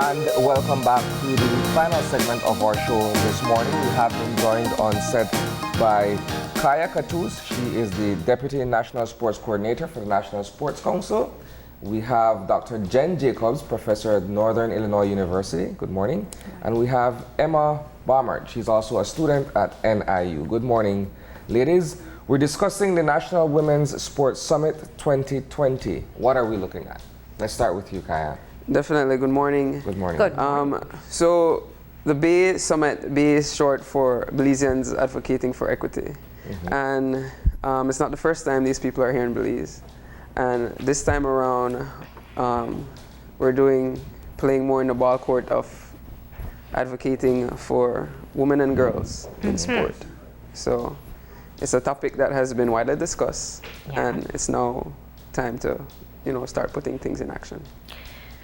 and welcome back to the final segment of our show this morning. We have been joined on set by Cattouse. She is the Deputy National Sports Coordinator for the National Sports Council. We have Dr. Jenn Jacobs, Professor at Northern Illinois University. Good morning. And we have Emma Baumert. She's also a student at NIU. Good morning, ladies. We're discussing the National Women's Sports Summit 2020. What are we looking at? Let's start with you, Kaya. Definitely. Good morning. Good morning. Good morning. So the BAE Summit, BAE is short for Belizeans Advocating for Equity. And it's not the first time these people are here in Belize. And this time around, we're playing more in the ball court of advocating for women and girls in sport. So it's a topic that has been widely discussed, and it's now time to, start putting things in action.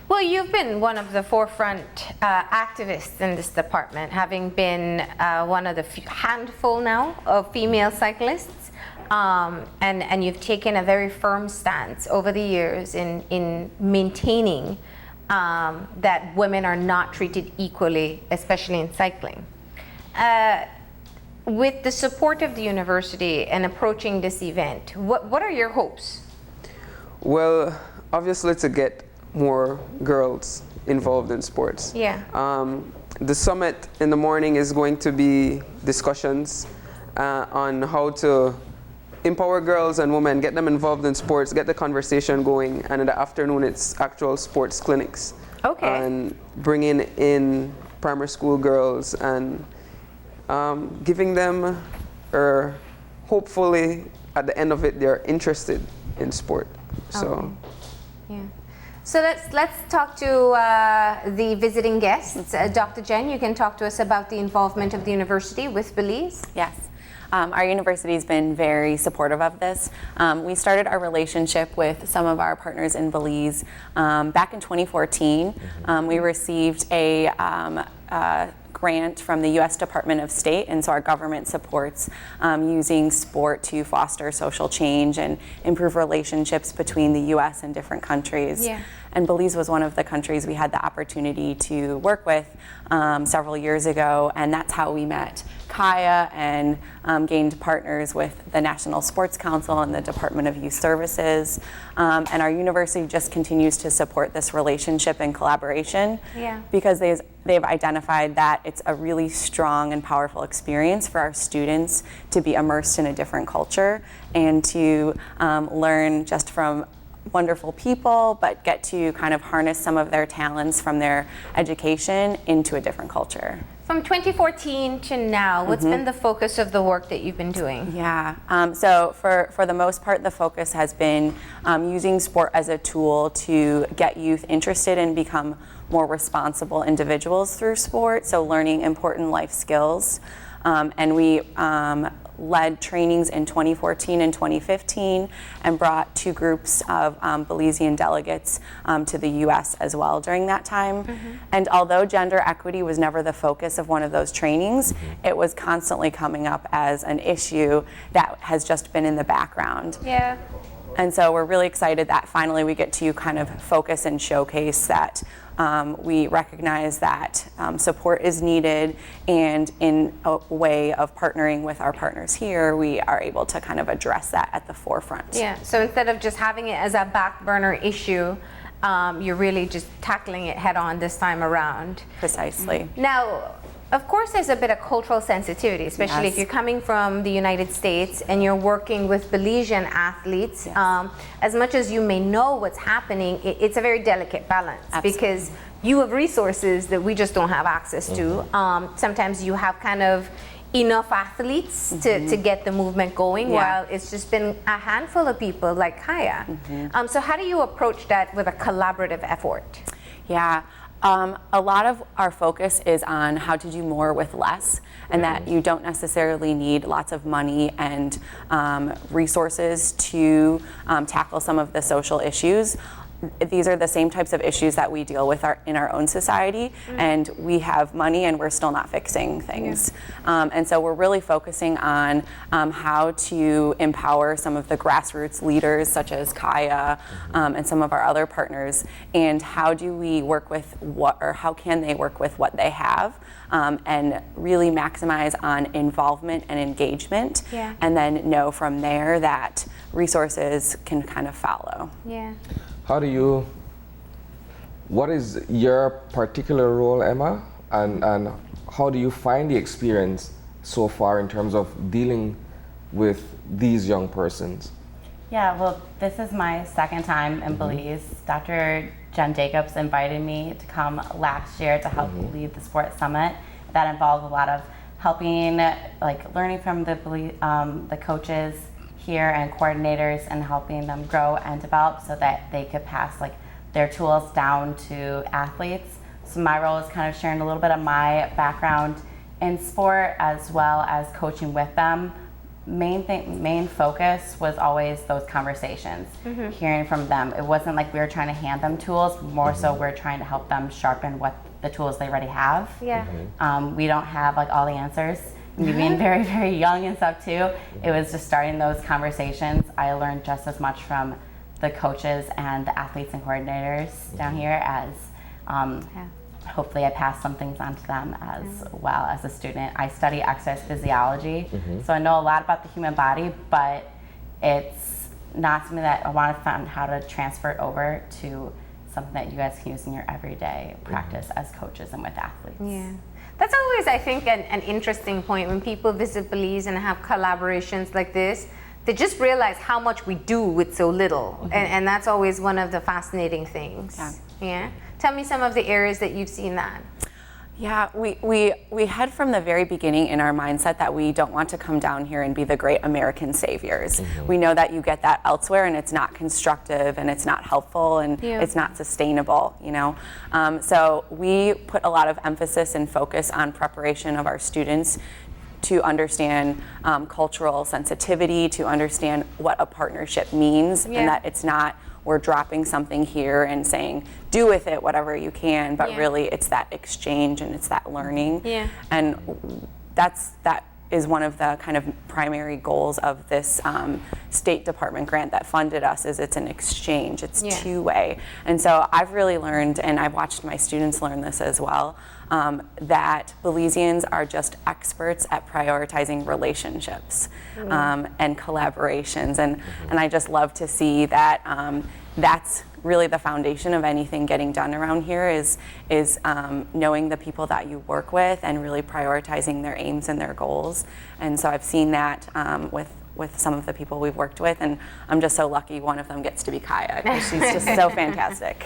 Well, you've been one of the forefront activists in this department, having been one of the handful now of female cyclists, and you've taken a very firm stance over the years in maintaining that women are not treated equally, especially in cycling. With the support of the university and approaching this event, what are your hopes? Well, obviously to get more girls involved in sports. Yeah. The summit in the morning is going to be discussions on how to empower girls and women, get them involved in sports, get the conversation going, and in the afternoon it's actual sports clinics. Okay. And bringing in primary school girls and giving them, or hopefully at the end of it, they're interested in sport. So, yeah. So let's talk to the visiting guests. Dr. Jenn, you can talk to us about the involvement of the university with Belize. Yes. Our university has been very supportive of this. We started our relationship with some of our partners in Belize back in 2014. We received a grant from the U.S. Department of State, and so our government supports using sport to foster social change and improve relationships between the U.S. and different countries. Yeah. And Belize was one of the countries we had the opportunity to work with several years ago, and that's how we met Kaya and gained partners with the National Sports Council and the Department of Youth Services. And our university just continues to support this relationship and collaboration because they've identified that it's a really strong and powerful experience for our students to be immersed in a different culture and to learn just from wonderful people, but get to kind of harness some of their talents from their education into a different culture. From 2014 to now, what's been the focus of the work that you've been doing? Yeah, so for the most part, the focus has been using sport as a tool to get youth interested and become more responsible individuals through sport, so learning important life skills. And we led trainings in 2014 and 2015 and brought two groups of Belizean delegates to the U.S. as well during that time. And although gender equity was never the focus of one of those trainings, it was constantly coming up as an issue that has just been in the background. Yeah. And so we're really excited that finally we get to kind of focus and showcase that we recognize that support is needed, and in a way of partnering with our partners here, we are able to kind of address that at the forefront. Yeah, so instead of just having it as a back burner issue, you're really just tackling it head on this time around. Precisely. Now, of course, there's a bit of cultural sensitivity, especially if you're coming from the United States and you're working with Belizean athletes. As much as you may know what's happening, it's a very delicate balance. Absolutely. Because you have resources that we just don't have access to. Sometimes you have kind of enough athletes to get the movement going, while it's just been a handful of people like Kaya. So how do you approach that with a collaborative effort? Yeah. A lot of our focus is on how to do more with less, and that you don't necessarily need lots of money and resources to tackle some of the social issues. these are the same types of issues that we deal with in our own society, and we have money and we're still not fixing things. And so we're really focusing on how to empower some of the grassroots leaders such as Kaya and some of our other partners, and how do we work with how can they work with what they have, and really maximize on involvement and engagement, and then know from there that resources can kind of follow. What is your particular role, Emma, and how do you find the experience so far in terms of dealing with these young persons? Yeah, well, this is my second time in Belize. Dr. Jenn invited me to come last year to help lead the sports summit. That involved a lot of helping, like learning from the coaches here and coordinators, and helping them grow and develop so that they could pass like their tools down to athletes. So my role is kind of sharing a little bit of my background in sport as well as coaching with them. Main focus was always those conversations, hearing from them. It wasn't like we were trying to hand them tools, more so we're trying to help them sharpen what the tools they already have. We don't have like all the answers. Me being very, very young and stuff too, it was just starting those conversations. I learned just as much from the coaches and the athletes and coordinators down here as hopefully I pass some things on to them as well as a student. I study exercise physiology, so I know a lot about the human body, but it's not something that I want to find how to transfer it over to something that you guys can use in your everyday practice as coaches and with athletes. That's always, I think, an interesting point when people visit Belize and have collaborations like this. They just realize how much we do with so little, and that's always one of the fascinating things. Tell me some of the areas that you've seen that. Yeah, we had from the very beginning in our mindset that we don't want to come down here and be the great American saviors. We know that you get that elsewhere, and it's not constructive, and it's not helpful, and it's not sustainable, you know. So we put a lot of emphasis and focus on preparation of our students to understand cultural sensitivity, to understand what a partnership means, and that it's not we're dropping something here and saying, do with it whatever you can, but really it's that exchange and it's that learning. And that is one of the kind of primary goals of this State Department grant that funded us, is it's an exchange, it's two-way. And so I've really learned, and I've watched my students learn this as well, that Belizeans are just experts at prioritizing relationships and collaborations, and I just love to see that that's really the foundation of anything getting done around here is knowing the people that you work with and really prioritizing their aims and their goals. And so I've seen that with some of the people we've worked with, and I'm just so lucky one of them gets to be Kaya, because she's just so fantastic.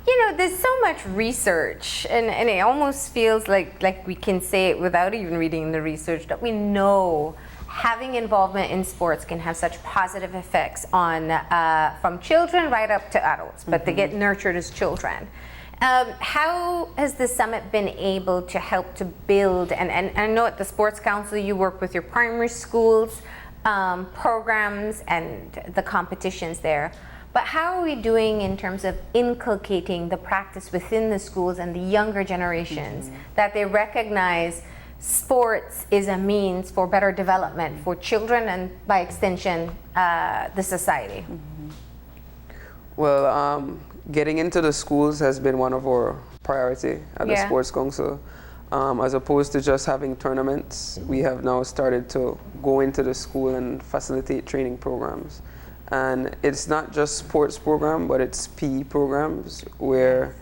You know, there's so much research, and it almost feels like we can say it without even reading the research, that we know having involvement in sports can have such positive effects on from children right up to adults, but they get nurtured as children. How has the summit been able to help to build, and I know at the Sports Council you work with your primary schools programs and the competitions there, but how are we doing in terms of inculcating the practice within the schools and the younger generations, that they recognize sports is a means for better development for children and by extension the society? Well, getting into the schools has been one of our priority at the Sports Council. As opposed to just having tournaments, we have now started to go into the school and facilitate training programs. And it's not just sports program, but it's PE programs where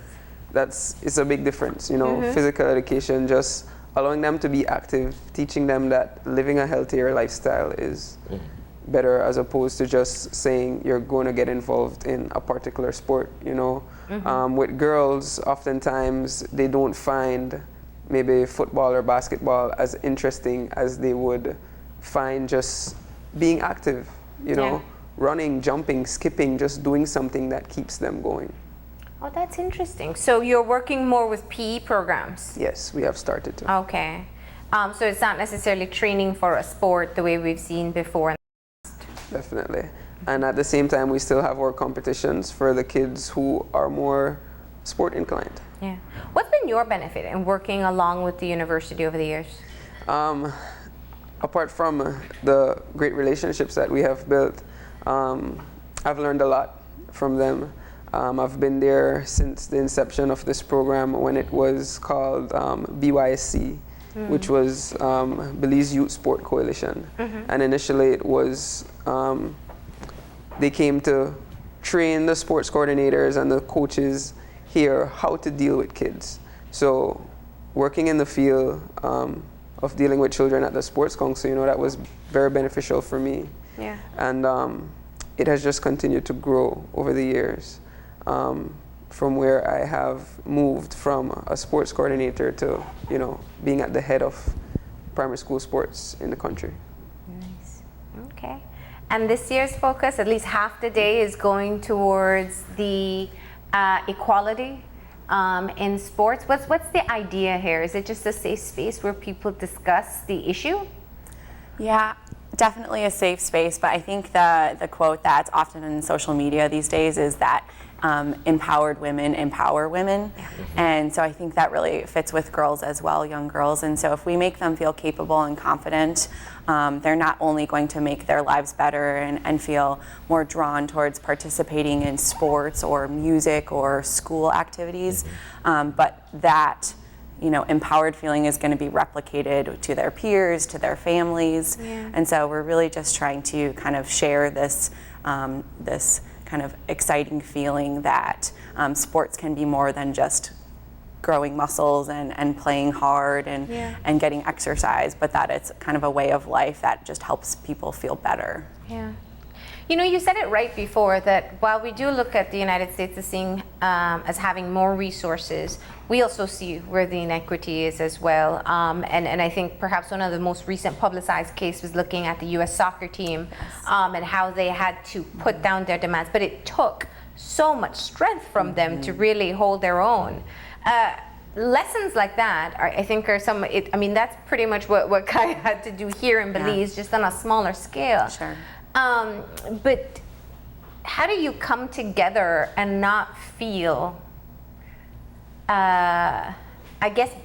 it's a big difference, you know, physical education, just allowing them to be active, teaching them that living a healthier lifestyle is better, as opposed to just saying you're going to get involved in a particular sport, you know. With girls, oftentimes they don't find maybe football or basketball as interesting as they would find just being active, you know, running, jumping, skipping, just doing something that keeps them going. Oh, that's interesting. So you're working more with PE programs? Yes, we have started to. Okay. So it's not necessarily training for a sport the way we've seen before. Definitely. And at the same time, we still have our competitions for the kids who are more sport inclined. Yeah. What's been your benefit in working along with the university over the years? Apart from the great relationships that we have built, I've learned a lot from them. I've been there since the inception of this program when it was called BYSC, which was Belize Youth Sport Coalition. And initially it was, they came to train the sports coordinators and the coaches here how to deal with kids. So working in the field of dealing with children at the Sports Council, that was very beneficial for me. Yeah. And it has just continued to grow over the years, from where I have moved from a sports coordinator to, being at the head of primary school sports in the country. Nice. Okay. And this year's focus, at least half the day, is going towards the equality in sports. What's the idea here? Is it just a safe space where people discuss the issue? Yeah, definitely a safe space, but I think the quote that's often in social media these days is that empowered women empower women. And so I think that really fits with girls as well, young girls. And so if we make them feel capable and confident, they're not only going to make their lives better and feel more drawn towards participating in sports or music or school activities, but that empowered feeling is going to be replicated to their peers, to their families. Yeah. And so we're really just trying to kind of share this kind of exciting feeling that sports can be more than just growing muscles and playing hard and getting exercise, but that it's kind of a way of life that just helps people feel better. Yeah. You said it right before that while we do look at the United States as having more resources, we also see where the inequity is as well. And I think perhaps one of the most recent publicized cases was looking at the U.S. soccer team and how they had to put down their demands. But it took so much strength from them to really hold their own. Lessons like that, I think, are that's pretty much what Kaya had to do here in Belize, just on a smaller scale. Sure. But how do you come together and not feel,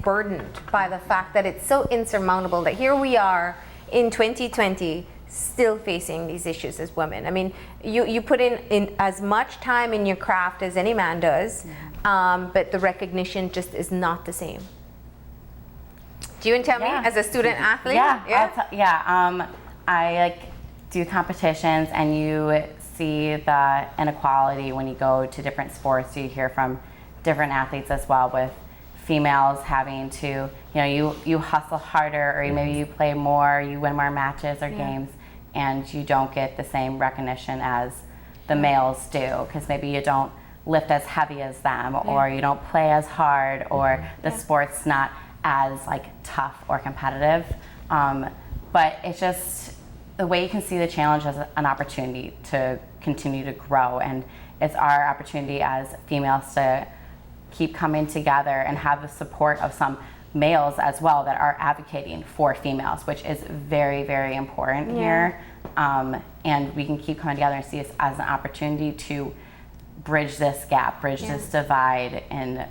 burdened by the fact that it's so insurmountable that here we are in 2020 still facing these issues as women? I mean, you put in as much time in your craft as any man does, but the recognition just is not the same. Do you tell me, as a student athlete? I do competitions, and you see the inequality when you go to different sports. You hear from different athletes as well, with females having to, you hustle harder, or maybe you play more, you win more matches or games, and you don't get the same recognition as the males do, because maybe you don't lift as heavy as them, or you don't play as hard, or the sport's not as tough or competitive. But it's just the way you can see the challenge as an opportunity to continue to grow, and it's our opportunity as females to keep coming together and have the support of some males as well that are advocating for females, which is very, very important here. And we can keep coming together and see this as an opportunity to bridge this gap, bridge this divide in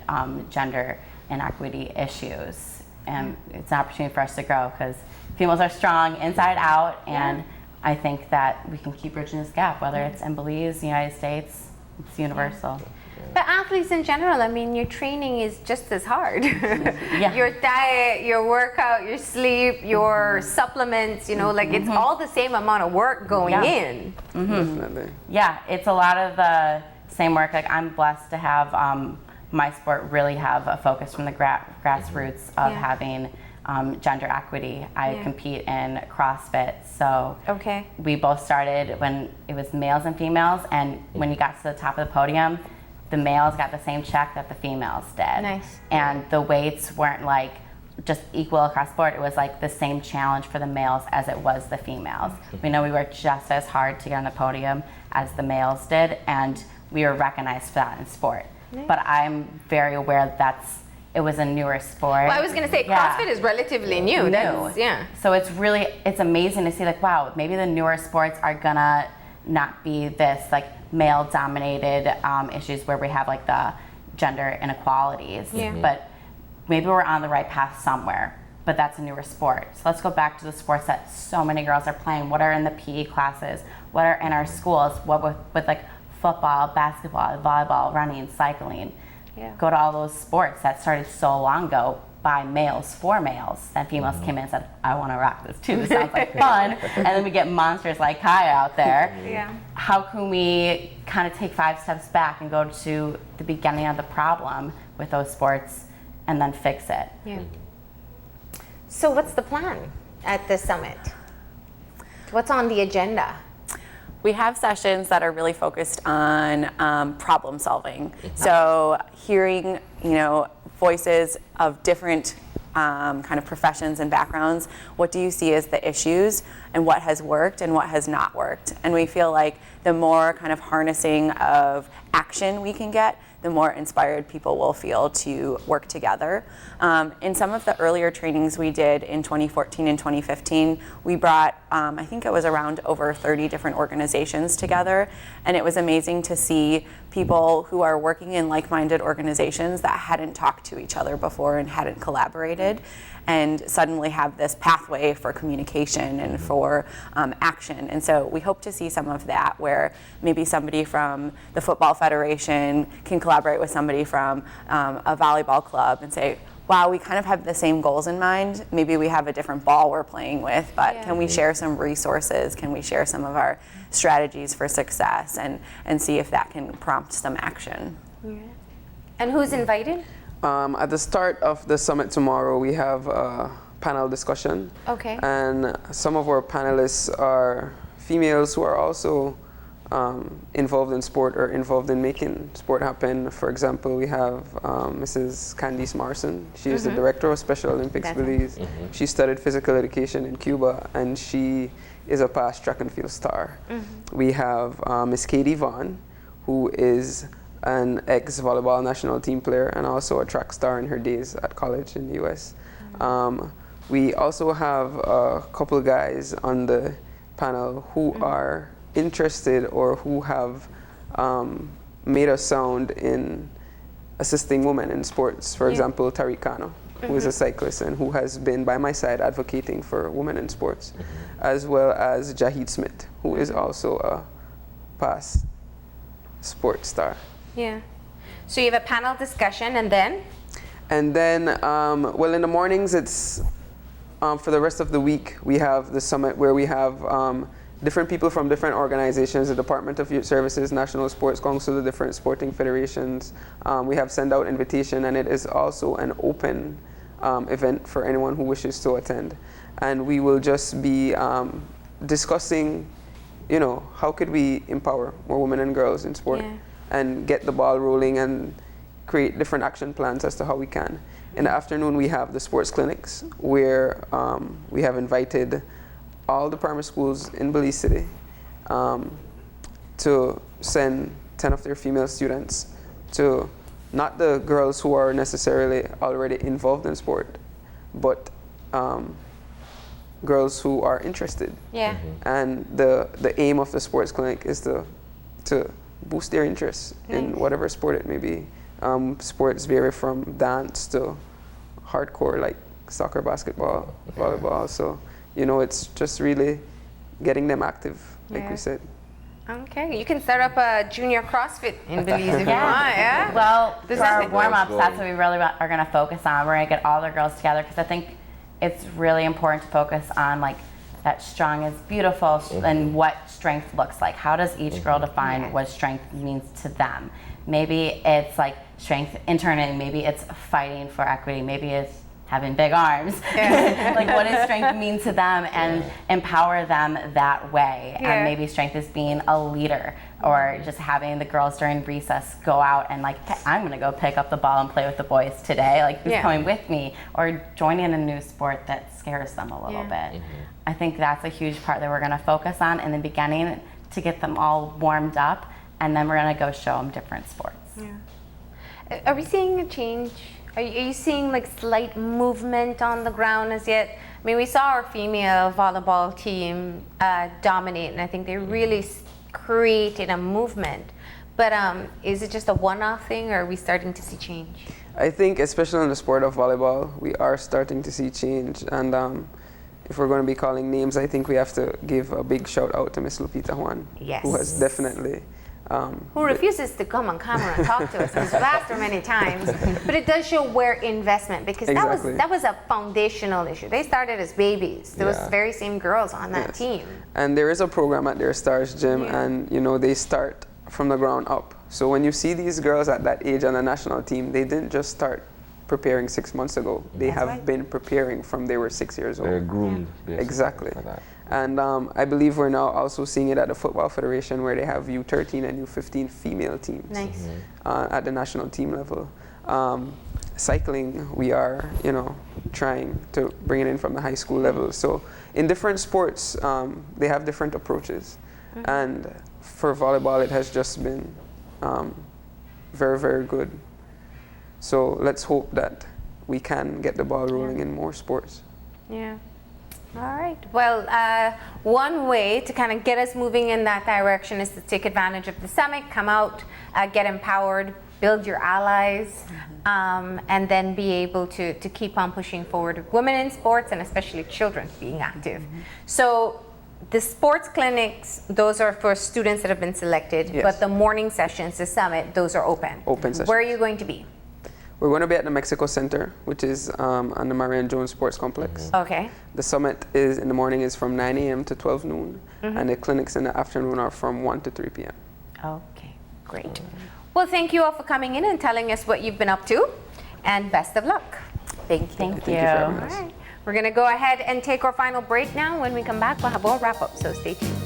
gender inequity issues. And it's an opportunity for us to grow, because females are strong inside out, and I think that we can keep bridging this gap, whether it's in Belize, the United States, it's universal. But athletes in general, your training is just as hard. Your diet, your workout, your sleep, your supplements, it's all the same amount of work going in. Definitely. Yeah, it's a lot of the same work. I'm blessed to have my sport really have a focus from the grassroots of having gender equity. I compete in CrossFit, so we both started when it was males and females, and when you got to the top of the podium, the males got the same check that the females did. Nice. And the weights weren't just equal across the board. It was the same challenge for the males as it was the females. We know we worked just as hard to get on the podium as the males did, and we were recognized for that in sport. Nice. But I'm very aware it was a newer sport. Well, I was going to say, CrossFit is relatively new. So it's amazing to see, wow, maybe the newer sports are gonna not be this like male dominated issues where we have like the gender inequalities. Yeah. But maybe we're on the right path somewhere, but that's a newer sport. So let's go back to the sports that so many girls are playing. What are in the PE classes? What are in our schools? What with like football, basketball, volleyball, running, cycling? Yeah. Go to all those sports that started so long ago by males for males. Then females came in and said, I want to rock this too. It sounds like fun. And then we get monsters like Kaya out there. Yeah. How can we kind of take 5 steps back and go to the beginning of the problem with those sports and then fix it? Yeah. So what's the plan at the summit? What's on the agenda? We have sessions that are really focused on problem solving. So hearing, voices of different kind of professions and backgrounds. What do you see as the issues, and what has worked and what has not worked? And we feel like the more kind of harnessing of action we can get, the more inspired people will feel to work together. In some of the earlier trainings we did in 2014 and 2015, we brought, I think it was around over 30 different organizations together, and it was amazing to see people who are working in like-minded organizations that hadn't talked to each other before and hadn't collaborated, and suddenly have this pathway for communication and for action. And so we hope to see some of that, where maybe somebody from the Football Federation can collaborate with somebody from a volleyball club and say, wow, we kind of have the same goals in mind. Maybe we have a different ball we're playing with, but Yeah. can we share some resources? Can we share some of our strategies for success, and see if that can prompt some action? And who's invited? At the start of the summit tomorrow, we have a panel discussion. Okay. And some of our panelists are females who are also involved in sport or involved in making sport happen. For example, we have Mrs. Candice Marson. She is the director of Special Olympics That's Belize. She studied physical education in Cuba, and she is a past track and field star. We have Miss Katie Vaughn, who is an ex-volleyball national team player and also a track star in her days at college in the US. We also have a couple guys on the panel who are interested or who have made a sound in assisting women in sports. For example, Tariq Kano, who is a cyclist and who has been by my side advocating for women in sports, as well as Jahid Smith, who is also a past sports star. Yeah. So you have a panel discussion, and then? And then, well, in the mornings, it's for the rest of the week, we have the summit where we have different people from different organizations, the Department of Youth Services, National Sports Council, the different sporting federations. We have send out invitation, and it is also an open event for anyone who wishes to attend. And we will just be discussing, how could we empower more women and girls in sport? Yeah. And get the ball rolling and create different action plans as to how we can. In the afternoon, we have the sports clinics, where we have invited all the primary schools in Belize City to send 10 of their female students to, not the girls who are necessarily already involved in sport, but girls who are interested. Yeah. And the aim of the sports clinic is to boost their interest in whatever sport it may be. Sports vary from dance to hardcore, like soccer, basketball, volleyball. So, it's just really getting them active, like we said. Okay. You can start up a junior CrossFit in Belize if you want, yeah? Well, This for our is- warm-ups, that's what we really are going to focus on. We're going to get all the girls together, because I think it's really important to focus on like that strong is beautiful and what strength looks like. How does each girl define what strength means to them? Maybe it's like strength internally, maybe it's fighting for equity, maybe it's having big arms. Like, what does strength mean to them, and empower them that way? Yeah. And maybe strength is being a leader, or just having the girls during recess go out and like, hey, I'm gonna go pick up the ball and play with the boys today. Like, who's coming with me? Or joining a new sport that scares them a little bit. I think that's a huge part that we're gonna focus on in the beginning to get them all warmed up, and then we're gonna go show them different sports. Are we seeing a change? Are you seeing like slight movement on the ground as yet? I mean, we saw our female volleyball team dominate, and I think they really creating a movement. But is it just a one-off thing, or are we starting to see change? I think, especially in the sport of volleyball, we are starting to see change. And if we're going to be calling names, I think we have to give a big shout out to Miss Lupita Juan, Yes. who has definitely. Who refuses to come on camera and talk to us. We've asked her many times, but it does show where investment, because Exactly. that was a foundational issue. They started as babies. Those Yeah. very same girls on that Yes. team. And there is a program at their Stars Gym, Yeah. and they start from the ground up. So when you see these girls at that age on the national team, they didn't just start preparing 6 months ago. They have right. been preparing from they were 6 years old. They're groomed, basically, Exactly. for that. And I believe we're now also seeing it at the Football Federation, where they have U13 and U15 female teams Nice. at the national team level. Cycling, we are, trying to bring it in from the high school level. So in different sports, they have different approaches. And for volleyball, it has just been very, very good. So let's hope that we can get the ball rolling in more sports. Yeah. All right. Well, one way to kind of get us moving in that direction is to take advantage of the summit, come out, get empowered, build your allies, and then be able to keep on pushing forward women in sports, and especially children being active. So the sports clinics, those are for students that have been selected, Yes. but the morning sessions, the summit, those are open. Open sessions. Where are you going to be? We're going to be at the Mexico Center, which is on the Marion Jones Sports Complex. Okay. The summit is in the morning is from 9 a.m. to 12 noon, and the clinics in the afternoon are from 1 to 3 p.m. Okay, great. Well, thank you all for coming in and telling us what you've been up to, and best of luck. Thank you. Thank you for having All us. right. We're going to go ahead and take our final break now. When we come back, we'll have a wrap up, so stay tuned.